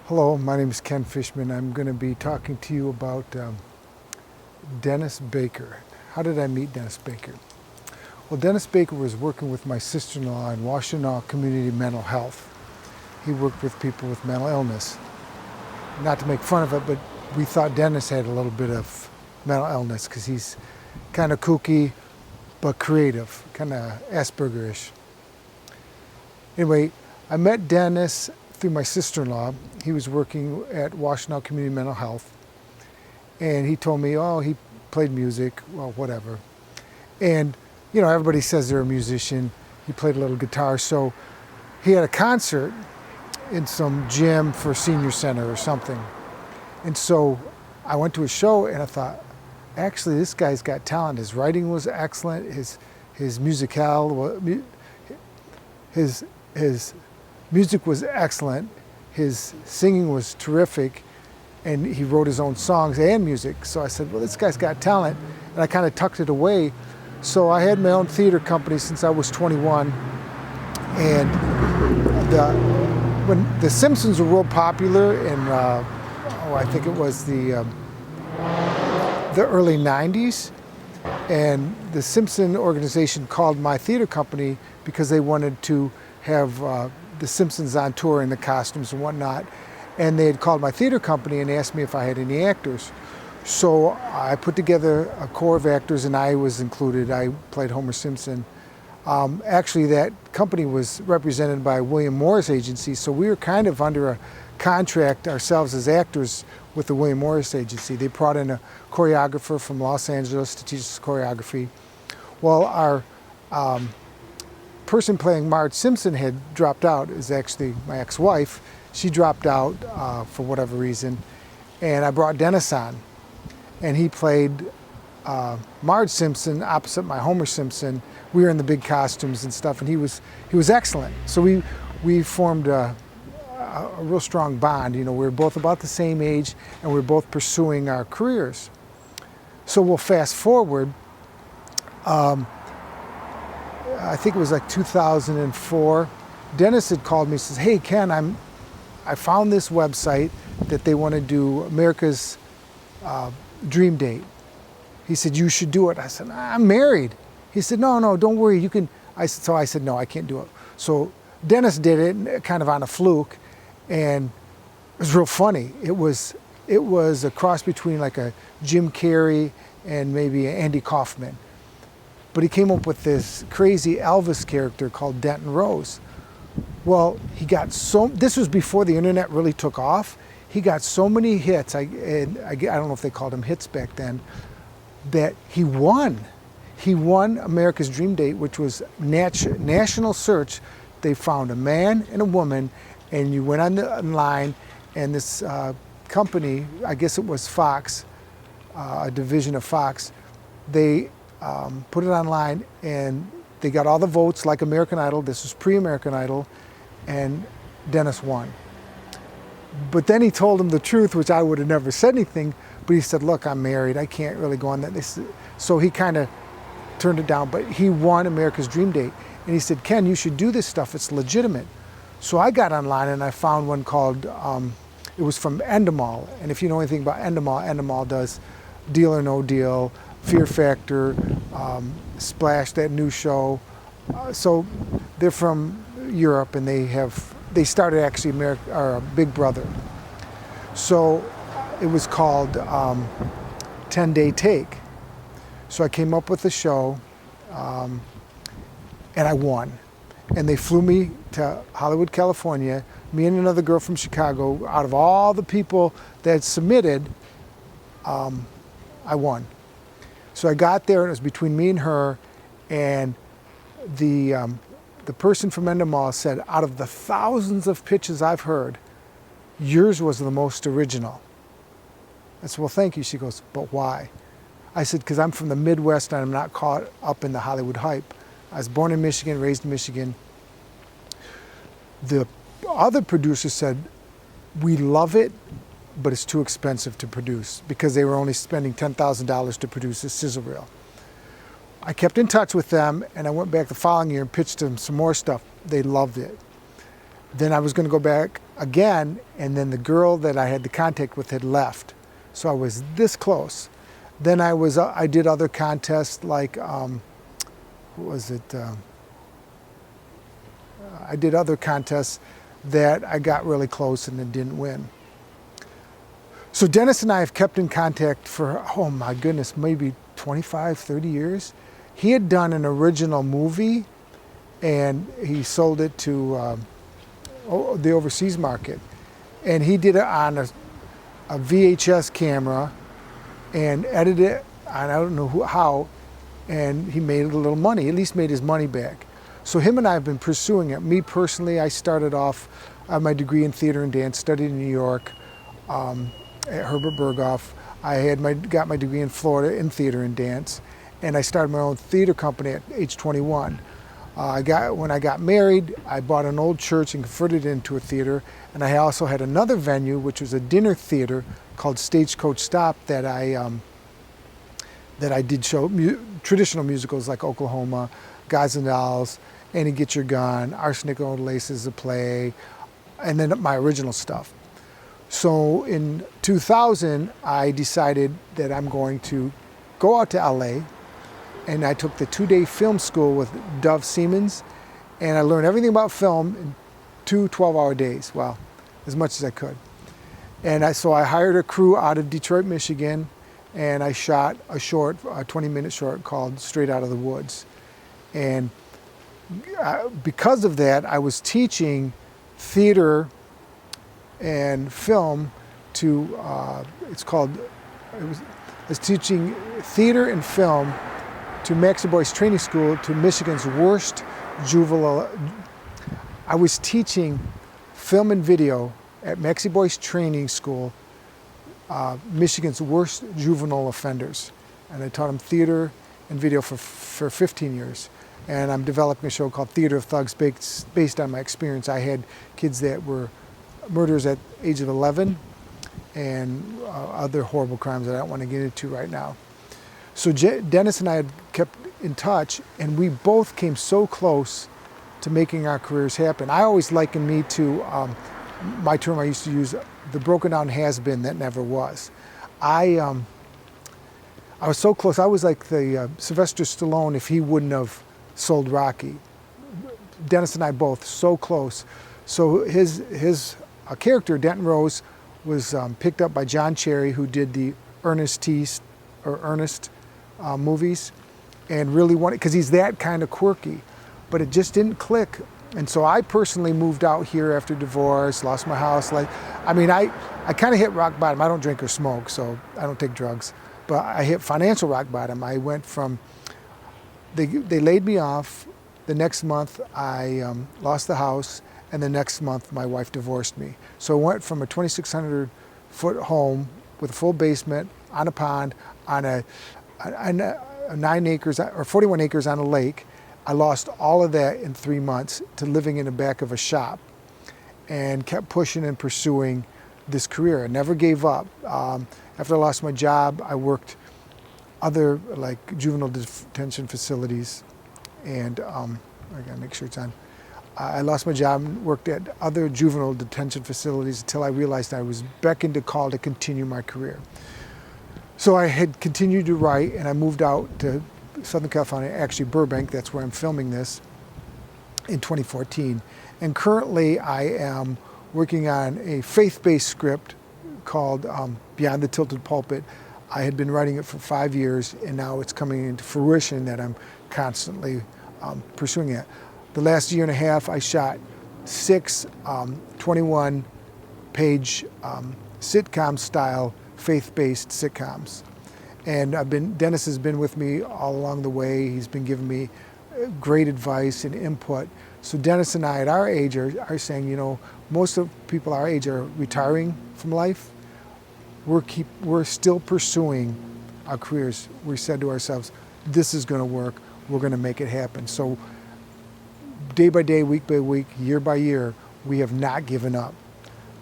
Hello, my name is Ken Fischman. I'm going to be talking to you about Dennis Baker. How did I meet Dennis Baker? Well, Dennis Baker was working with my sister-in-law in Washtenaw Community Mental Health. He worked with people with mental illness. Not to make fun of it, but we thought Dennis had a little bit of mental illness because he's kind of kooky but creative, kind of Asperger-ish. Anyway, I met Dennis through my sister-in-law. He was working at Washtenaw Community Mental Health, and he told me, oh, he played music, well, whatever. And, you know, everybody says they're a musician. He played a little guitar, so he had a concert in some gym for a senior center or something. And so I went to a show, and I thought, actually, this guy's got talent. His writing was excellent. His music was excellent. His singing was terrific, and he wrote his own songs and music. So I said, well, this guy's got talent, and I kind of tucked it away. So I had my own theater company since I was 21, and when The Simpsons were real popular in, I think it was the early 90s, and the Simpson organization called my theater company because they wanted to have the Simpsons on tour in the costumes and whatnot, and they had called my theater company and asked me if I had any actors. So I put together a core of actors, and I was included. I played Homer Simpson. Actually, that company was represented by William Morris Agency, so we were kind of under a contract ourselves as actors with the William Morris Agency. They brought in a choreographer from Los Angeles to teach us choreography. Well, our person playing Marge Simpson had dropped out. Is actually my ex-wife. She dropped out for whatever reason, and I brought Dennis on, and he played Marge Simpson opposite my Homer Simpson. We were in the big costumes and stuff, and he was excellent. So we formed a real strong bond. You know, we were both about the same age, and we were both pursuing our careers. So we'll fast forward. I think it was like 2004. Dennis had called me and says, hey, Ken, I found this website that they want to do America's Dream Date. He said, you should do it. I said, I'm married. He said, no, don't worry, you can. I said, no, I can't do it. So Dennis did it kind of on a fluke, and it was real funny. It was a cross between like a Jim Carrey and maybe Andy Kaufman. But he came up with this crazy Elvis character called Denton Rose. Well, this was before the internet really took off. He got so many hits, I don't know if they called them hits back then, that he won. He won America's Dream Date, which was national search. They found a man and a woman, and you went online, and this company, I guess it was Fox, a division of Fox, they put it online, and they got all the votes like American Idol. This was pre-American Idol, and Dennis won. But then he told him the truth, which I would have never said anything, but he said, look, I'm married, I can't really go on that. So he kind of turned it down, but he won America's Dream Date. And he said, Ken, you should do this stuff, it's legitimate. So I got online and I found one called, it was from Endemol. And if you know anything about Endemol, Endemol does Deal or No Deal, Fear Factor, Splash, that new show. So they're from Europe, and they started actually Big Brother. So it was called 10-Day Take. So I came up with the show, and I won. And they flew me to Hollywood, California, me and another girl from Chicago. Out of all the people that submitted, I won. So I got there, and it was between me and her, and the person from Endemol said, out of the thousands of pitches I've heard, yours was the most original. I said, well, thank you. She goes, but why? I said, because I'm from the Midwest and I'm not caught up in the Hollywood hype. I was born in Michigan, raised in Michigan. The other producer said, we love it, but it's too expensive to produce, because they were only spending $10,000 to produce a sizzle reel. I kept in touch with them, and I went back the following year and pitched them some more stuff. They loved it. Then I was going to go back again, and then the girl that I had the contact with had left. So I was this close. Then I did other contests like, what was it? I did other contests that I got really close and then didn't win. So Dennis and I have kept in contact for, oh my goodness, maybe 25, 30 years. He had done an original movie and he sold it to the overseas market. And he did it on a VHS camera and edited it, and I don't know how, and he made a little money, at least made his money back. So him and I have been pursuing it. Me personally, I started off my degree in theater and dance, studied in New York at Herbert Berghoff. I got my degree in Florida in theater and dance, and I started my own theater company at age 21. When I got married, I bought an old church and converted it into a theater, and I also had another venue, which was a dinner theater called Stagecoach Stop that I did show traditional musicals like Oklahoma, Guys and Dolls, Annie Get Your Gun, Arsenic Old Laces, a play, and then my original stuff. So in 2000, I decided that I'm going to go out to LA, and I took the 2-day film school with Dove Siemens, and I learned everything about film in 2 12-hour days, well, as much as I could. And so I hired a crew out of Detroit, Michigan, and I shot a 20-minute short called Straight Out of the Woods. And because of that, I was teaching theater and film to, I was teaching theater and film to Maxie Boyce Training School, to Michigan's worst juvenile. I was teaching film and video at Maxie Boyce Training School, Michigan's worst juvenile offenders. And I taught them theater and video for 15 years. And I'm developing a show called Theater of Thugs based on my experience. I had kids that were murderers at the age of 11 and other horrible crimes that I don't want to get into right now. So Dennis and I had kept in touch, and we both came so close to making our careers happen. I always liken me to my term I used to use, the broken down has-been that never was. I was so close. I was like the Sylvester Stallone if he wouldn't have sold Rocky. Dennis and I both so close. So his character, Denton Rose, was picked up by John Cherry, who did the Ernest movies, and really wanted, because he's that kind of quirky, but it just didn't click. And so I personally moved out here after divorce, lost my house. I kind of hit rock bottom. I don't drink or smoke, so I don't take drugs, but I hit financial rock bottom. I went from, they laid me off. The next month I lost the house, and the next month my wife divorced me. So I went from a 2,600 foot home with a full basement on a pond on a 9 acres or 41 acres on a lake. I lost all of that in 3 months to living in the back of a shop, and kept pushing and pursuing this career. I never gave up. After I lost my job, I worked other like juvenile detention facilities, and I gotta make sure it's on. I lost my job and worked at other juvenile detention facilities until I realized I was beckoned to call to continue my career. So I had continued to write, and I moved out to Southern California, actually Burbank, that's where I'm filming this, in 2014. And currently I am working on a faith-based script called Beyond the Tilted Pulpit. I had been writing it for 5 years, and now it's coming into fruition that I'm constantly pursuing it. The last year and a half, I shot 6 21-page sitcom-style faith-based sitcoms. And Dennis has been with me all along the way. He's been giving me great advice and input. So Dennis and I at our age are saying, you know, most of people our age are retiring from life. We're still pursuing our careers. We said to ourselves, this is gonna work, we're gonna make it happen. So day by day, week by week, year by year, we have not given up.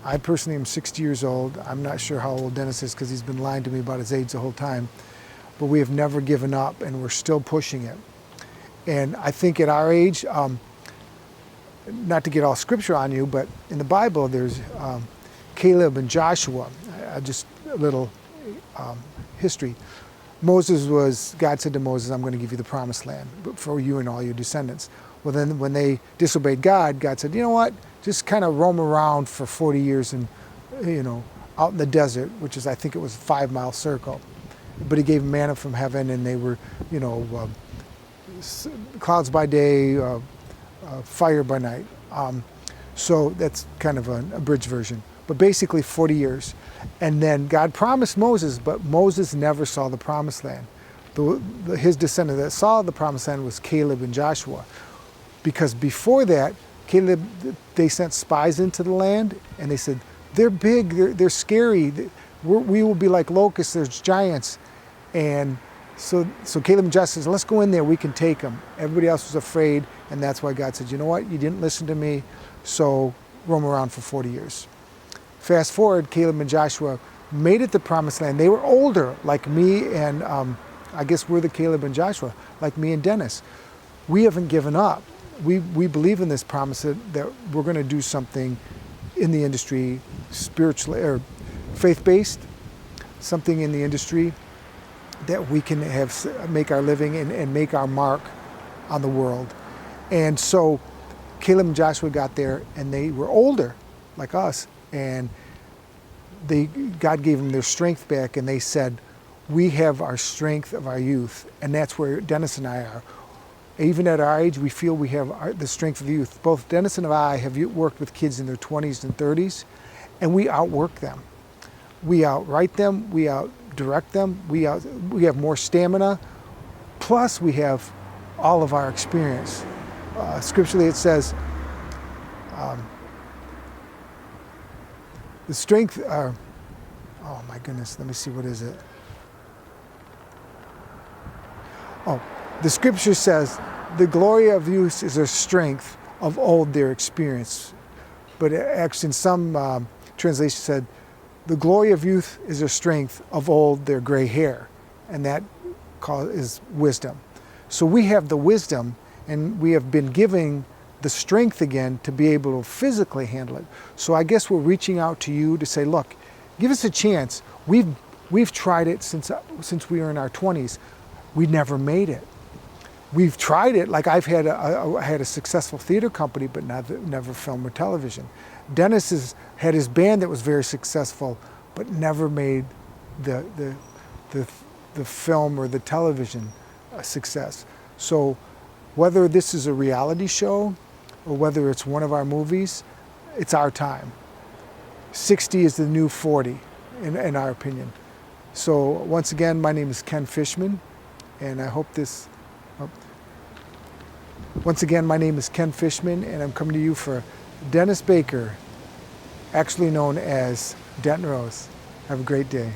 I personally am 60 years old. I'm not sure how old Dennis is because he's been lying to me about his age the whole time. But we have never given up, and we're still pushing it. And I think at our age, not to get all scripture on you, but in the Bible there's Caleb and Joshua. Just a little history. God said to Moses, I'm going to give you the promised land for you and all your descendants. Well, then when they disobeyed God, God said, you know what, just kind of roam around for 40 years and, out in the desert, which is, I think it was a 5-mile circle. But he gave manna from heaven, and they were, clouds by day, fire by night. So that's kind of an abridged version. But basically 40 years. And then God promised Moses, but Moses never saw the promised land. His descendant that saw the promised land was Caleb and Joshua. Because before that, they sent spies into the land, and they said, they're big, they're scary, we will be like locusts, there's giants. And so Caleb and Joshua said, let's go in there, we can take them. Everybody else was afraid, and that's why God said, you know what, you didn't listen to me, so roam around for 40 years. Fast forward, Caleb and Joshua made it to the promised land. They were older, like me and, I guess we're the Caleb and Joshua, like me and Dennis. We haven't given up. We believe in this promise that we're going to do something in the industry, spiritually or faith-based, something in the industry that we can make our living and make our mark on the world. And so Caleb and Joshua got there, and they were older, like us, and God gave them their strength back, and they said, we have our strength of our youth, and that's where Dennis and I are. Even at our age, we feel we have the strength of youth. Both Dennis and I have worked with kids in their 20s and 30s, and we outwork them. We outwrite them, we outdirect them, we have more stamina, plus we have all of our experience. Scripturally it says, the strength, oh my goodness, let me see, what is it? Oh, the scripture says, the glory of youth is their strength, of old their experience. But actually in some translations said, the glory of youth is their strength, of old their gray hair. And that is wisdom. So we have the wisdom, and we have been giving the strength again to be able to physically handle it. So I guess we're reaching out to you to say, look, give us a chance. We've tried it since we were in our 20s. We never made it. We've tried it, like I had a successful theater company, but never film or television. Dennis had his band that was very successful, but never made the film or the television a success. So whether this is a reality show or whether it's one of our movies, it's our time. 60 is the new 40, in our opinion. So once again, my name is Ken Fischman, and I hope this... Once again, my name is Ken Fischman, and I'm coming to you for Dennis Baker, actually known as Denton Rose. Have a great day.